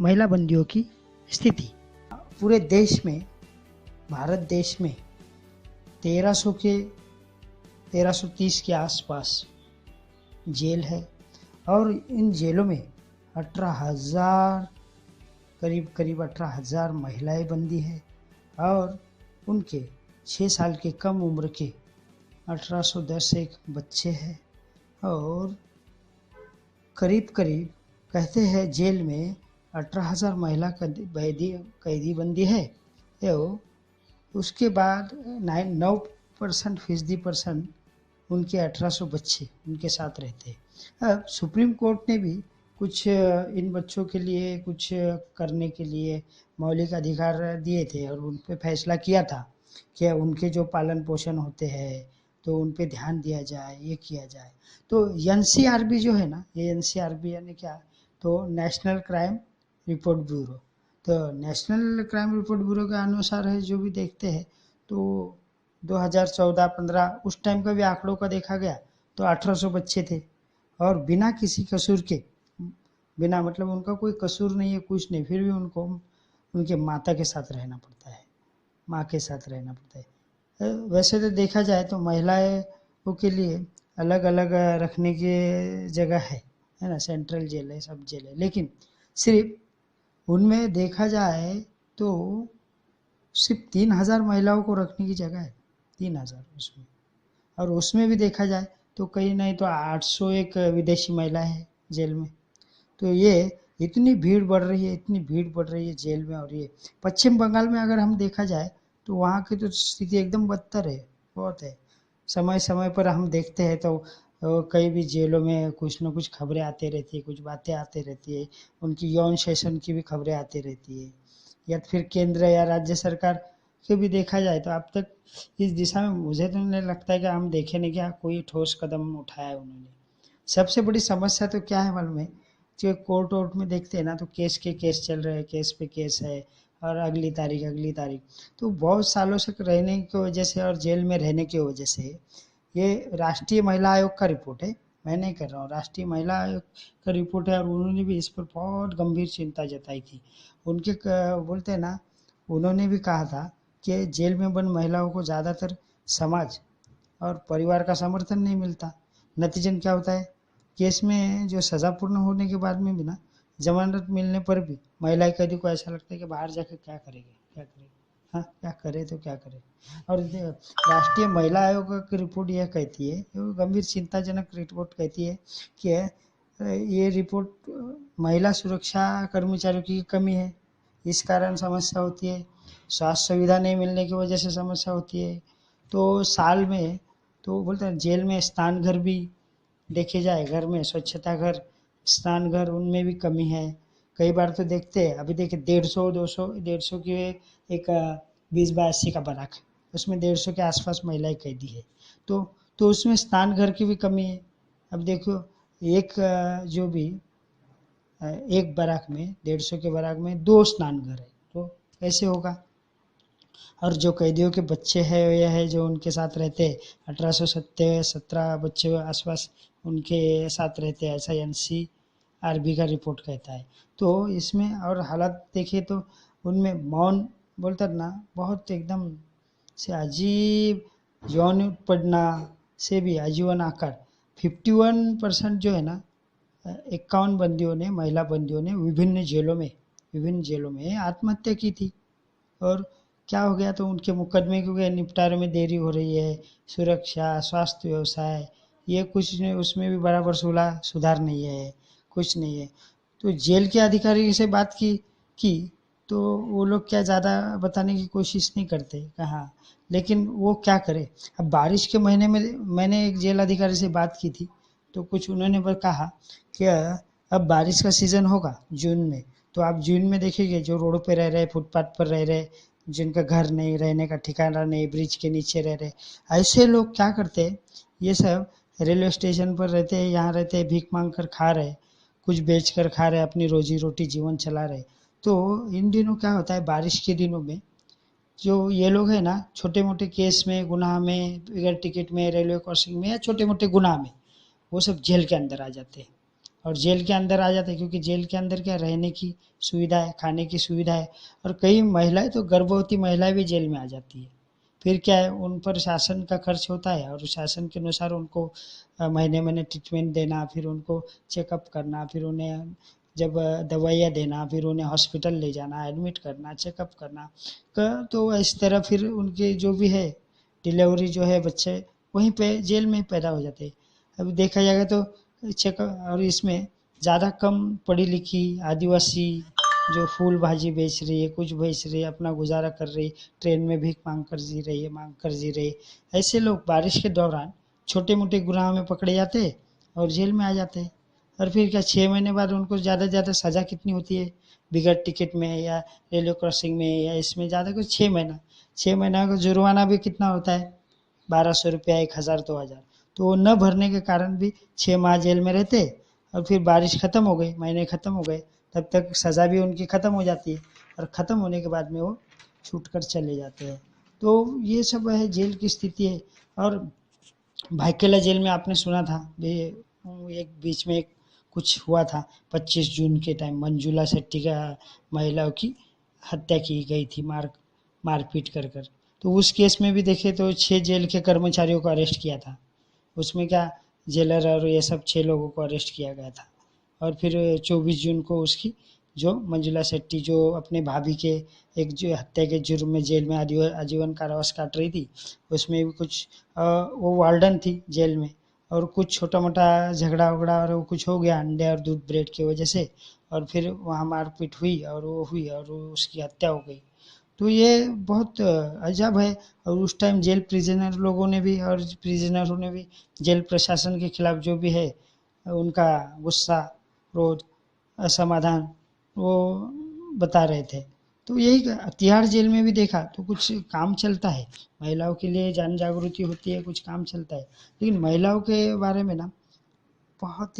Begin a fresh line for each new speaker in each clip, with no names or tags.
महिला बंदियों की स्थिति पूरे देश में, भारत देश में 1330 के आसपास जेल है और इन जेलों में 18,000 करीब 18,000 महिलाएं बंदी है और उनके 6 साल के कम उम्र के 1810 एक बच्चे हैं और करीब कहते हैं जेल में 18,000 महिला कैदी बंदी है एवं उसके बाद 9% उनके 1800 बच्चे उनके साथ रहते हैं। अब सुप्रीम कोर्ट ने भी कुछ इन बच्चों के लिए कुछ करने के लिए मौलिक अधिकार दिए थे और उन पे फैसला किया था कि उनके जो पालन पोषण होते हैं तो उन पे ध्यान दिया जाए, ये किया जाए। तो एनसीआरबी जो है ना, ये एनसीआरबी यानी क्या, तो नेशनल क्राइम रिपोर्ट ब्यूरो, तो नेशनल क्राइम रिपोर्ट ब्यूरो के अनुसार है जो भी देखते हैं तो 2014-15 उस टाइम का भी आंकड़ों का देखा गया तो 1800 बच्चे थे और बिना किसी कसूर के, बिना मतलब उनका कोई कसूर नहीं है, कुछ नहीं, फिर भी उनको उनके माता के साथ रहना पड़ता है, माँ के साथ रहना पड़ता है। वैसे तो देखा जाए तो महिलाओं के लिए अलग अलग रखने की जगह है ना, सेंट्रल जेल है, सब जेल है, लेकिन सिर्फ उनमें देखा जाए तो सिर्फ 3,000 महिलाओं को रखने की जगह है, 3,000 उसमें, और उसमें भी देखा जाए तो कहीं नहीं तो 801 विदेशी महिलाएं हैं जेल में। तो ये इतनी भीड़ बढ़ रही है जेल में। और ये पश्चिम बंगाल में अगर हम देखा जाए तो वहाँ की तो स्थिति एकदम बदतर है, बहुत है। समय समय पर हम देखते हैं तो कई भी जेलों में कुछ न कुछ खबरें आती रहती है, कुछ बातें आती रहती है, उनकी यौन शोषण की भी खबरें आती रहती है, या फिर केंद्र या राज्य सरकार के भी देखा जाए तो अब तक इस दिशा में मुझे तो नहीं लगता है कि हम देखे नहीं क्या कोई ठोस कदम उठाया है उन्होंने। सबसे बड़ी समस्या तो क्या है मालूम है, जो कोर्ट वोर्ट में देखते हैं ना तो केस चल रहे हैं, केस पे केस है और अगली तारीख, तो बहुत सालों से रहने की वजह से और जेल में रहने की वजह से, ये राष्ट्रीय महिला आयोग का रिपोर्ट है, मैं नहीं कर रहा हूँ, राष्ट्रीय महिला आयोग का रिपोर्ट है और उन्होंने भी इस पर बहुत गंभीर चिंता जताई थी। उनके बोलते हैं ना, उन्होंने भी कहा था कि जेल में बंद महिलाओं को ज़्यादातर समाज और परिवार का समर्थन नहीं मिलता। नतीजन क्या होता है, केस में जो सज़ा पूर्ण होने के बाद में भी ना, जमानत मिलने पर भी महिला कैदी को ऐसा लगता है कि बाहर जाकर क्या करेगा, हाँ क्या करे तो क्या करे। और राष्ट्रीय महिला आयोग की रिपोर्ट यह कहती है, गंभीर चिंताजनक रिपोर्ट कहती है कि ये रिपोर्ट महिला सुरक्षा कर्मचारियों की कमी है, इस कारण समस्या होती है, स्वास्थ्य सुविधा नहीं मिलने की वजह से समस्या होती है। तो साल में तो बोलते हैं जेल में स्नान घर भी देखे जाए, घर में स्वच्छता घर, स्नान घर, उनमें भी कमी है। कई बार तो देखते हैं, अभी देखिए 150 की एक 20-82 का बराक, उसमें 150 के आसपास महिलाएं कैदी है, तो उसमें स्नान घर की भी कमी है। अब देखो एक जो भी एक बराक में 150 के बराक में 2 स्नान घर है, तो कैसे होगा। और जो कैदियों के बच्चे हैं यह है जो उनके साथ रहते हैं, 1817 बच्चे आसपास उनके साथ रहते हैं, ऐसा एनसीआरबी का रिपोर्ट कहता है। तो इसमें और हालात देखिए तो उनमें मौन बोलते ना, बहुत एकदम से अजीब, यौन उत्पीड़ना से भी आजीवन आकार 51% जो है ना, 51 बंदियों ने, महिला बंदियों ने विभिन्न जेलों में आत्महत्या की थी। और क्या हो गया, तो उनके मुकदमे के निपटारे में देरी हो रही है, सुरक्षा, स्वास्थ्य व्यवसाय, ये कुछ नहीं, उसमें भी बराबर सुधार नहीं है, कुछ नहीं है। तो जेल के अधिकारी से बात की तो वो लोग क्या ज़्यादा बताने की कोशिश नहीं करते, कहाँ, लेकिन वो क्या करे। अब बारिश के महीने में मैंने एक जेल अधिकारी से बात की थी तो कुछ उन्होंने कहा कि अब बारिश का सीज़न होगा जून में, तो आप जून में देखेंगे जो रोड पे रह रहे, फुटपाथ पर रह रहे, जिनका घर नहीं, रहने का ठिकाना नहीं, ब्रिज के नीचे रह रहे, ऐसे लोग क्या करते हैं, ये सब रेलवे स्टेशन पर रहते हैं, यहाँ रहते हैं, भीख मांग कर खा रहे, कुछ बेच कर खा रहे, अपनी रोजी रोटी जीवन चला रहे। तो इन दिनों क्या होता है, बारिश के दिनों में जो ये लोग है ना, छोटे मोटे केस में, गुनाह में, बगैर टिकट में, रेलवे क्रॉसिंग में या छोटे मोटे गुनाह में, वो सब जेल के अंदर आ जाते हैं और जेल के अंदर आ जाते हैं, क्योंकि जेल के अंदर क्या रहने की सुविधा है, खाने की सुविधा है, और कई महिलाएं तो गर्भवती महिलाएं भी जेल में आ जाती है। फिर क्या है, उन पर शासन का खर्च होता है और शासन के अनुसार उनको महीने महीने ट्रीटमेंट देना, फिर उनको चेकअप करना, फिर उन्हें जब दवाइयाँ देना, फिर उन्हें हॉस्पिटल ले जाना, एडमिट करना, चेकअप करना। तो इस तरह फिर उनके जो भी है डिलीवरी जो है बच्चे वहीं पे जेल में ही पैदा हो जाते हैं। अभी देखा जाएगा तो चेकअप, और इसमें ज़्यादा कम पढ़ी लिखी आदिवासी जो फूल भाजी बेच रही है, कुछ बेच रही है, अपना गुजारा कर रही, ट्रेन में भीख मांग कर जी रही, ऐसे लोग बारिश के दौरान छोटे मोटे गुनाह में पकड़े जाते हैं और जेल में आ जाते हैं। और फिर क्या 6 महीने बाद उनको ज़्यादा से ज़्यादा सज़ा कितनी होती है, बिगड़ टिकट में या रेलवे क्रॉसिंग में या इसमें ज़्यादा कुछ 6 महीना, 6 महीना का जुर्माना भी कितना होता है, 1200 रुपया, 1000, 2000। तो वो न भरने के कारण भी 6 माह जेल में रहते, और फिर बारिश ख़त्म हो गई, महीने ख़त्म हो गए, तब तक सज़ा भी उनकी ख़त्म हो जाती है, और ख़त्म होने के बाद में वो छूट कर चले जाते हैं। तो ये सब है जेल की स्थिति है। और भाईकेला जेल में आपने सुना था, एक बीच में एक कुछ हुआ था, 25 जून के टाइम मंजुला शेट्टी का महिलाओं की हत्या की गई थी, मारपीट कर कर। तो उस केस में भी देखे तो 6 जेल के कर्मचारियों को अरेस्ट किया था। उसमें क्या, जेलर और ये सब 6 लोगों को अरेस्ट किया गया था। और फिर 24 जून को उसकी जो मंजुला शेट्टी जो अपने भाभी के एक जो हत्या के जुर्म में जेल में आजीवन कारावास काट रही थी, उसमें भी कुछ वो वार्डन थी जेल में, और कुछ छोटा मोटा झगड़ा वगड़ा और वो कुछ हो गया अंडे और दूध ब्रेड की वजह से, और फिर वहाँ मारपीट हुई और वो हुई और उसकी हत्या हो गई। तो ये बहुत अजब है। और उस टाइम जेल प्रिजनर लोगों ने भी और प्रिजनरों ने भी जेल प्रशासन के खिलाफ जो भी है उनका गुस्सा, क्रोध, असमाधान वो बता रहे थे। तो यही तिहाड़ जेल में भी देखा तो कुछ काम चलता है, महिलाओं के लिए जन जागृति होती है, कुछ काम चलता है, लेकिन महिलाओं के बारे में ना बहुत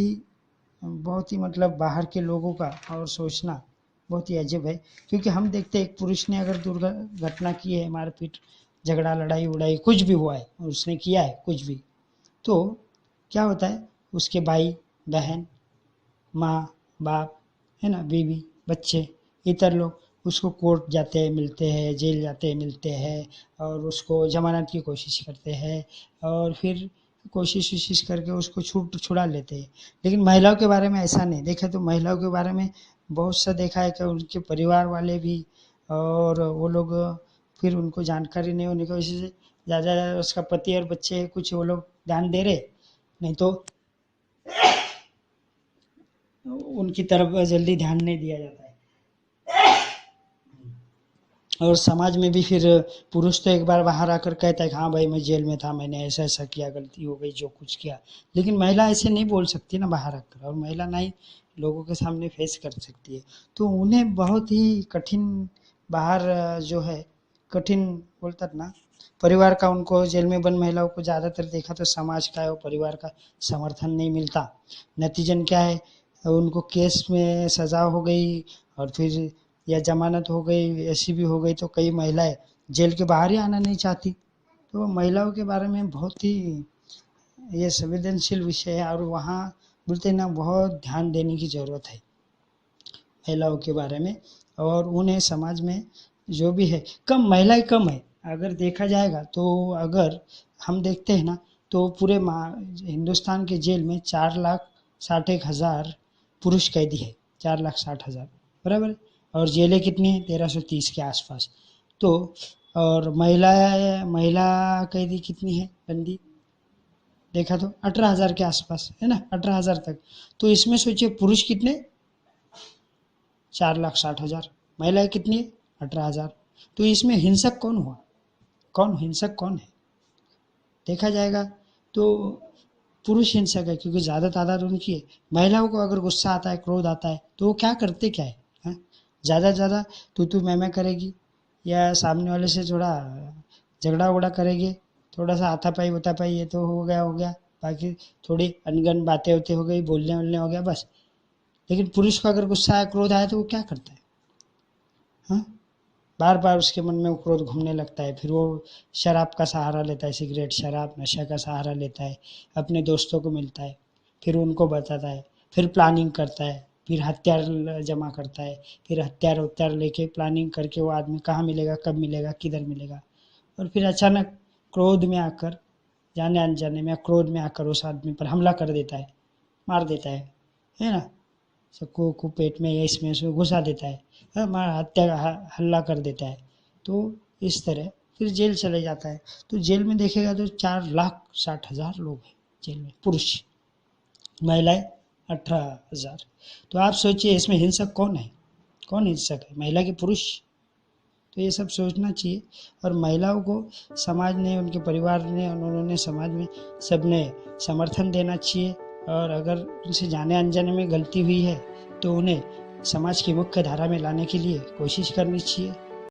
ही मतलब बाहर के लोगों का और सोचना बहुत ही अजीब है। क्योंकि हम देखते हैं एक पुरुष ने अगर दुर्घटना की है, मारपीट, झगड़ा, लड़ाई उड़ाई कुछ भी हुआ है और उसने किया है कुछ भी, तो क्या होता है, उसके भाई बहन, माँ बाप, है ना, बीवी, बच्चे, इतर लोग उसको कोर्ट जाते हैं मिलते हैं, जेल जाते हैं मिलते हैं, और उसको जमानत की कोशिश करते हैं, और फिर कोशिश करके उसको छुड़ा लेते हैं। लेकिन महिलाओं के बारे में ऐसा नहीं देखा। तो महिलाओं के बारे में बहुत सा देखा है कि उनके परिवार वाले भी और वो लोग, फिर उनको जानकारी नहीं होने की वजह से ज़्यादा उसका पति और बच्चे कुछ वो लोग ध्यान दे रहे, नहीं तो उनकी तरफ जल्दी ध्यान नहीं दिया जाता है। और समाज में भी फिर पुरुष तो एक बार बाहर आकर कहता है कि हाँ भाई मैं जेल में था, मैंने ऐसा ऐसा किया, गलती हो गई, जो कुछ किया। लेकिन महिला ऐसे नहीं बोल सकती ना बाहर आकर, और महिला ना ही लोगों के सामने फेस कर सकती है। तो उन्हें बहुत ही कठिन बाहर जो है कठिन बोलता ना, परिवार का उनको जेल में बंद महिलाओं को ज़्यादातर देखा तो समाज का और परिवार का समर्थन नहीं मिलता। नतीजन क्या है, उनको केस में सज़ा हो गई और फिर या जमानत हो गई, ऐसी भी हो गई, तो कई महिलाएं जेल के बाहर ही आना नहीं चाहती। तो महिलाओं के बारे में बहुत ही ये संवेदनशील विषय है, और वहाँ बोलते ना बहुत ध्यान देने की ज़रूरत है महिलाओं के बारे में। और उन्हें समाज में जो भी है, कम महिलाएं कम है अगर देखा जाएगा तो। अगर हम देखते हैं ना तो पूरे हिंदुस्तान के जेल में 4,61,000 पुरुष कैदी है, 4,60,000 बराबर है। और जेलें कितनी है, 1330 के आसपास। तो और महिला कैदी कितनी है बंदी, देखा तो 18,000 के आसपास है ना, 18,000 तक। तो इसमें सोचिए पुरुष कितने, 4,60,000, महिलाएं कितनी है, 18,000। तो इसमें हिंसक कौन हुआ, कौन हिंसक कौन है, देखा जाएगा तो पुरुष हिंसक है, क्योंकि ज़्यादा तादाद उनकी है। महिलाओं को अगर गुस्सा आता है, क्रोध आता है, तो वो क्या करते क्या है, ज़्यादा से ज़्यादा तू मैं करेगी, या सामने वाले से थोड़ा झगड़ा उगड़ा करेगी, थोड़ा सा हाथापाई उतापाई, ये तो हो गया, बाकी थोड़ी अनगन बातें होती हो गई, बोलने वलने हो गया बस। लेकिन पुरुष को अगर गुस्सा आया, क्रोध आया, तो वो क्या करता है, हाँ, बार बार उसके मन में वो क्रोध घूमने लगता है। फिर वो शराब का सहारा लेता है, सिगरेट, शराब, नशा का सहारा लेता है, अपने दोस्तों को मिलता है, फिर उनको बताता है, फिर प्लानिंग करता है, फिर हथियार जमा करता है, फिर हथियार लेके प्लानिंग करके वो आदमी कहाँ मिलेगा, कब मिलेगा, किधर मिलेगा, और फिर अचानक क्रोध में आकर, जाने अनजाने में क्रोध में आकर उस आदमी पर हमला कर देता है, मार देता है ना, सबको को पेट में या इसमें उसमें घुसा देता है, हल्ला कर देता है। तो इस तरह फिर जेल चले जाता है। तो जेल में देखेगा तो 4,60,000 लोग हैं जेल में, पुरुष, महिलाएं 18,000। तो आप सोचिए इसमें हिंसक कौन है, कौन हिंसक है, महिला के पुरुष? तो ये सब सोचना चाहिए। और महिलाओं को समाज ने, उनके परिवार ने, उन्होंने समाज में सबने समर्थन देना चाहिए। और अगर उनसे जाने अनजाने में गलती हुई है तो उन्हें समाज की मुख्य धारा में लाने के लिए कोशिश करनी चाहिए।